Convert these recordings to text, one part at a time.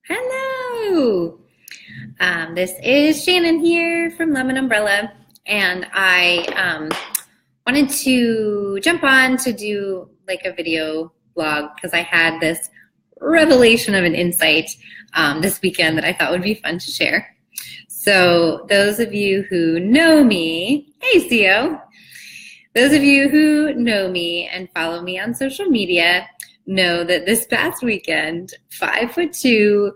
Hello. This is Shannon here from Lemon Umbrella, and I wanted to jump on to do like a video blog because I had this revelation of an insight this weekend that I thought would be fun to share. So those of you who know me, hey CO, those of you who know me and follow me on social media know that this past weekend, 5'2",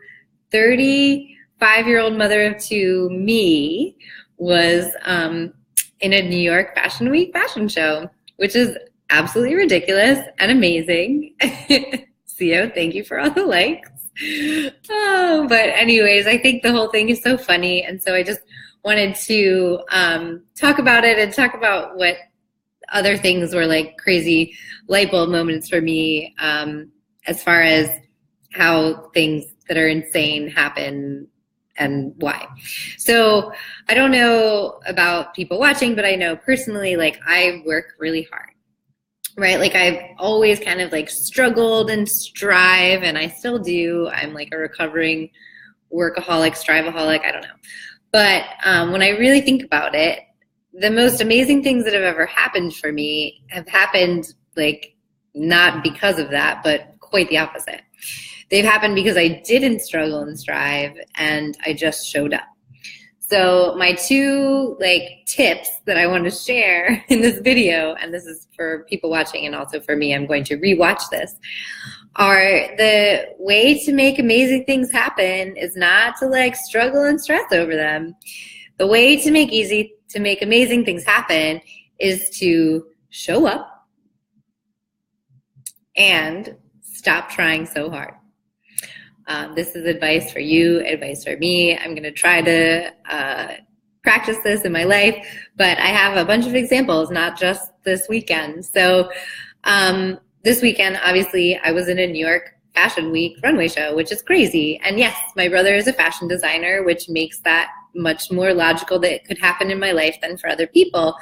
35-year-old mother of two me was in a New York Fashion Week fashion show, which is absolutely ridiculous and amazing. CO, thank you for all the likes. Oh, but anyways, I think the whole thing is so funny, and so I just wanted to talk about it and talk about what other things were like crazy light bulb moments for me, as far as how things that are insane happen and why. So I don't know about people watching, but I know personally, like I work really hard, right? Like I've always kind of like struggled and strive, and I still do. I'm like a recovering workaholic, striveaholic, I don't know. But when I really think about it, the most amazing things that have ever happened for me have happened like not because of that, but quite the opposite. They've happened because I didn't struggle and strive and I just showed up. So my two like tips that I want to share in this video, and this is for people watching and also for me, I'm going to rewatch this, are the way to make amazing things happen is not to like struggle and stress over them. The way to make amazing things happen is to show up and stop trying so hard. This is advice for you, advice for me. I'm going to try to practice this in my life, but I have a bunch of examples, not just this weekend. So this weekend, obviously, I was in a New York Fashion Week runway show, which is crazy. And yes, my brother is a fashion designer, which makes that much more logical that it could happen in my life than for other people.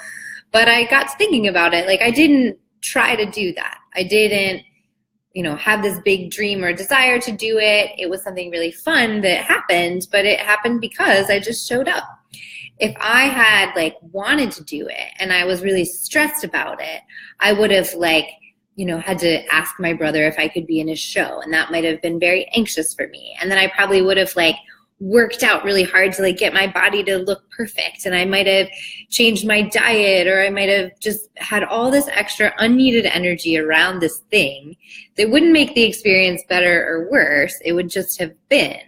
But I got to thinking about it. Like I didn't try to do that. I didn't, have this big dream or desire to do it. It was something really fun that happened, but it happened because I just showed up. If I had like wanted to do it and I was really stressed about it, I would have had to ask my brother if I could be in his show, and that might have been very anxious for me. And then I probably would have worked out really hard to get my body to look perfect, and I might have changed my diet, or I might have just had all this extra unneeded energy around this thing that wouldn't make the experience better or worse. It would just have been.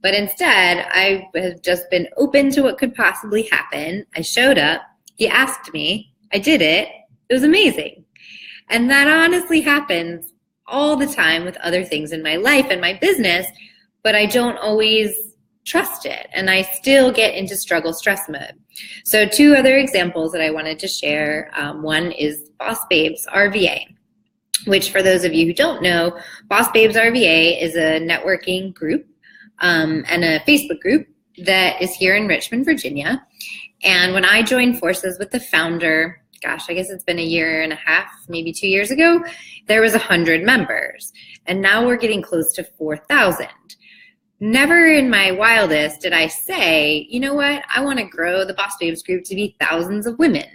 But instead, I have just been open to what could possibly happen. I showed up, he asked me, I did it, it was amazing. And that honestly happens all the time with other things in my life and my business, but I don't always trust it, and I still get into struggle stress mode. So two other examples that I wanted to share. One is Boss Babes RVA, which for those of you who don't know, Boss Babes RVA is a networking group and a Facebook group that is here in Richmond, Virginia. And when I joined forces with the founder, I guess it's been a year and a half, maybe 2 years ago, there was 100 members. And now we're getting close to 4,000. Never in my wildest did I say, you know what, I want to grow the Boss Babes group to be thousands of women.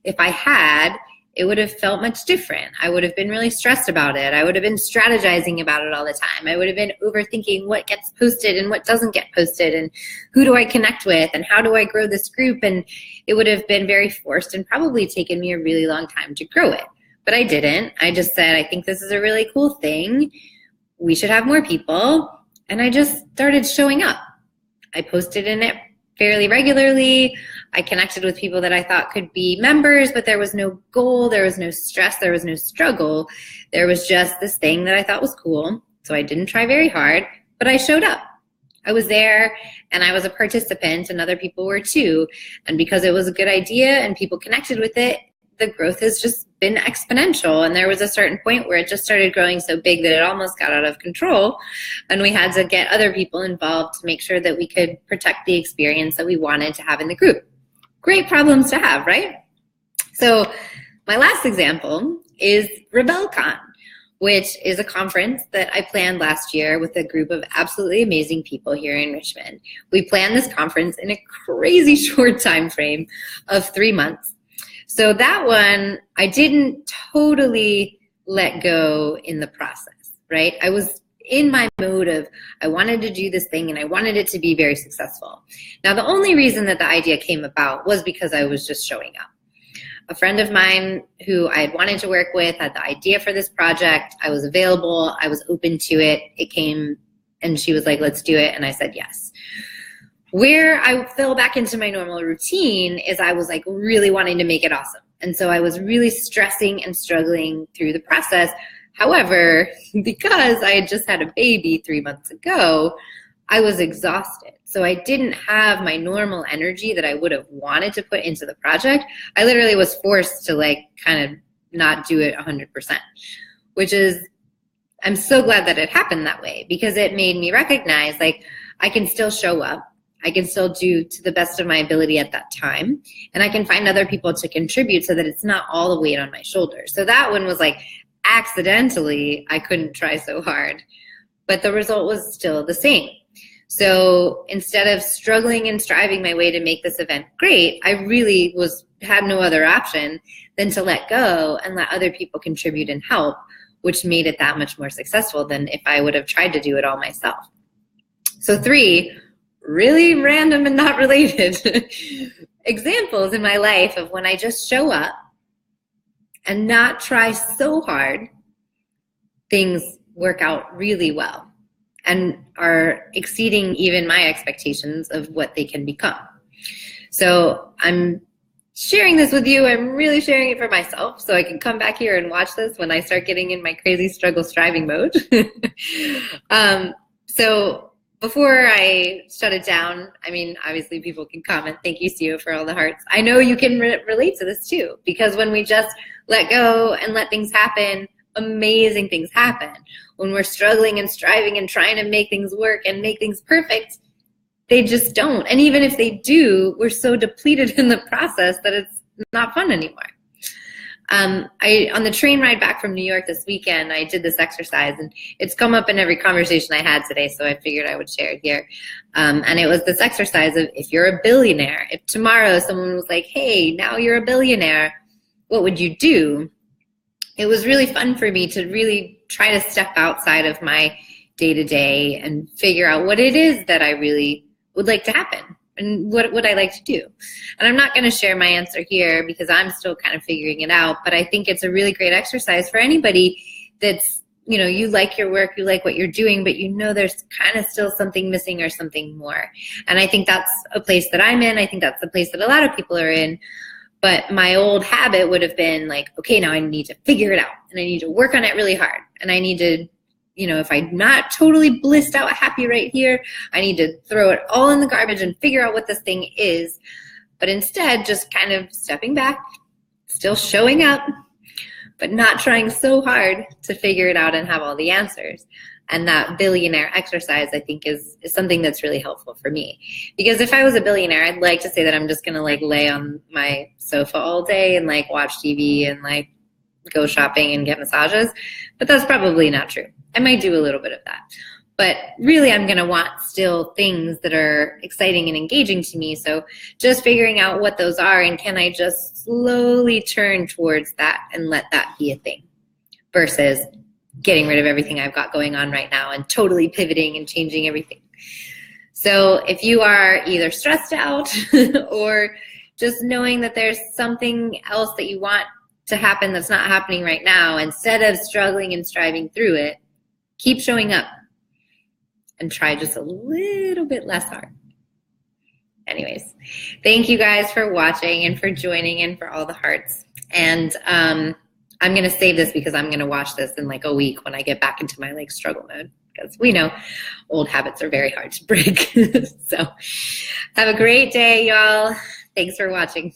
If I had, it would have felt much different. I would have been really stressed about it. I would have been strategizing about it all the time. I would have been overthinking what gets posted and what doesn't get posted, and who do I connect with, and how do I grow this group. And it would have been very forced and probably taken me a really long time to grow it. But I didn't. I just said, I think this is a really cool thing. We should have more people. And I just started showing up. I posted in it fairly regularly. I connected with people that I thought could be members, but there was no goal, there was no stress, there was no struggle. There was just this thing that I thought was cool. So I didn't try very hard, but I showed up. I was there and I was a participant, and other people were too. And because it was a good idea and people connected with it, the growth has just been exponential. And there was a certain point where it just started growing so big that it almost got out of control. And we had to get other people involved to make sure that we could protect the experience that we wanted to have in the group. Great problems to have, right? So my last example is RebelCon, which is a conference that I planned last year with a group of absolutely amazing people here in Richmond. We planned this conference in a crazy short time frame of 3 months. So that one, I didn't totally let go in the process, right? I was in my mode of, I wanted to do this thing and I wanted it to be very successful. Now, the only reason that the idea came about was because I was just showing up. A friend of mine who I had wanted to work with had the idea for this project. I was available. I was open to it. It came and she was like, let's do it. And I said yes. Where I fell back into my normal routine is I was like really wanting to make it awesome. And so I was really stressing and struggling through the process. However, because I had just had a baby 3 months ago, I was exhausted. So I didn't have my normal energy that I would have wanted to put into the project. I literally was forced to like kind of not do it 100%, which is, I'm so glad that it happened that way because it made me recognize like I can still show up. I can still do to the best of my ability at that time. And I can find other people to contribute so that it's not all the weight on my shoulders. So that one was like accidentally, I couldn't try so hard, but the result was still the same. So instead of struggling and striving my way to make this event great, I really had no other option than to let go and let other people contribute and help, which made it that much more successful than if I would have tried to do it all myself. So 3 really random and not related examples in my life of when I just show up and not try so hard, things work out really well and are exceeding even my expectations of what they can become. So I'm sharing this with you. I'm really sharing it for myself so I can come back here and watch this when I start getting in my crazy struggle striving mode. So before I shut it down, I mean, obviously people can comment. Thank you, Sue, for all the hearts. I know you can relate to this too, because when we just let go and let things happen, amazing things happen. When we're struggling and striving and trying to make things work and make things perfect, they just don't. And even if they do, we're so depleted in the process that it's not fun anymore. On the train ride back from New York this weekend, I did this exercise, and it's come up in every conversation I had today, so I figured I would share it here. And it was this exercise of, if you're a billionaire, if tomorrow someone was like, hey, now you're a billionaire, what would you do? It was really fun for me to really try to step outside of my day-to-day and figure out what it is that I really would like to happen. And what would I like to do? And I'm not going to share my answer here because I'm still kind of figuring it out, but I think it's a really great exercise for anybody that's, you know, you like your work, you like what you're doing, but you know there's kind of still something missing or something more. And I think that's a place that I'm in. I think that's the place that a lot of people are in. But my old habit would have been like, okay, now I need to figure it out and I need to work on it really hard. And I need to, you know, if I'm not totally blissed out happy right here, I need to throw it all in the garbage and figure out what this thing is. But instead, just kind of stepping back, still showing up, but not trying so hard to figure it out and have all the answers. And that billionaire exercise, I think, is something that's really helpful for me. Because if I was a billionaire, I'd like to say that I'm just going to like lay on my sofa all day and like watch TV and like go shopping and get massages. But that's probably not true. I might do a little bit of that. But really, I'm going to want still things that are exciting and engaging to me. So just figuring out what those are, and can I just slowly turn towards that and let that be a thing versus getting rid of everything I've got going on right now and totally pivoting and changing everything. So if you are either stressed out or just knowing that there's something else that you want to happen that's not happening right now, instead of struggling and striving through it, keep showing up and try just a little bit less hard. Anyways, thank you guys for watching and for joining and for all the hearts. And I'm going to save this because I'm going to watch this in like a week when I get back into my like struggle mode, because we know old habits are very hard to break. So have a great day, y'all. Thanks for watching.